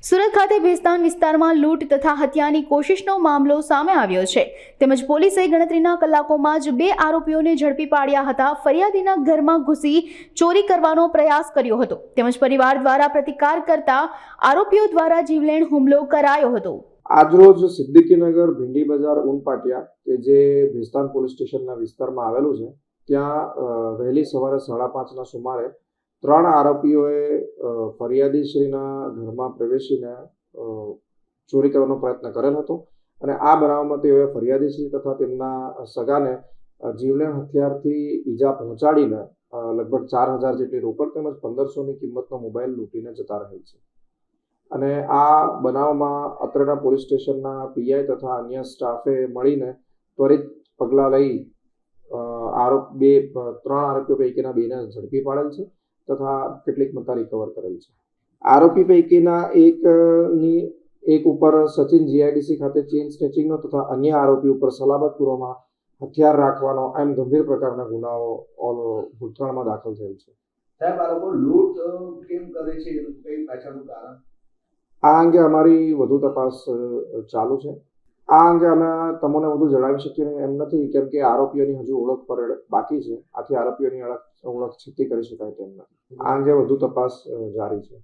સુરત ખાતે ભેસ્તાન વિસ્તારમાં લૂંટ તથા હત્યાની કોશિશનો મામલો સામે આવ્યો છે. તેમજ પોલીસે ગણતરીના કલાકોમાં જ 2 આરોપીઓને ઝડપી પાડ્યા હતા. ફરિયાદીના ઘરમાં ઘૂસી ચોરી કરવાનો પ્રયાસ કર્યો હતો. તેમજ પરિવાર દ્વારા પ્રતિકાર કરતા આરોપીઓ દ્વારા જીવલેણ હુમલો કરાયો હતો. આજરોજ સિદ્દીકીનગર ભીંડી બજાર ઉનપાટિયા કે જે ભેસ્તાન પોલીસ સ્ટેશનના વિસ્તારમાં આવેલું છે, ત્યાં વહેલી સવારે 5:30ના સુમારે 3 આરોપીઓએ ફરિયાદીશ્રીના ઘરમાં પ્રવેશીને ચોરી કરવાનો પ્રયત્ન કરેલ હતો અને આ બનાવમાં તેઓએ ફરિયાદીશ્રી તથા તેમના સગાને જીવલેણ હથિયારથી ઈજા પહોંચાડીને લગભગ 4,000 જેટલી રોકડ તેમજ 1,500ની કિંમતનો મોબાઈલ લૂંટીને જતા રહેલ છે. અને આ બનાવમાં અત્રેના પોલીસ સ્ટેશનના પીઆઈ તથા અન્ય સ્ટાફે મળીને ત્વરિત પગલાં લઈ 3 આરોપીઓ પૈકીના 2ને ઝડપી પાડેલ છે તથા કેટલીક મત્તા રિકવર કરેલ છે. આરોપી પૈકીના એક ઉપર સચિન જીઆઈડીસી ખાતે ચેઇન સ્નેચિંગનો તથા અન્ય આરોપી ઉપર સલામતપૂર્વમાં હથિયાર રાખવાનો એમ ગંભીર પ્રકારના ગુનાઓ ભૂતકાળમાં દાખલ થયેલ છે. સાહેબ, આ લોકો લૂંટ કેમ કરે છે, કઈ પાછળનું કારણ? આ અંગે અમારી વધુ તપાસ ચાલુ છે. આ અંગે અમે તમને વધુ જણાવી શકીએ એમ નથી, કેમ કે આરોપીઓની હજુ ઓળખ પર બાકી છે. આથી આરોપીઓની ઓળખ છતી કરી શકાય તેમ નથી. આ અંગે વધુ તપાસ જારી છે.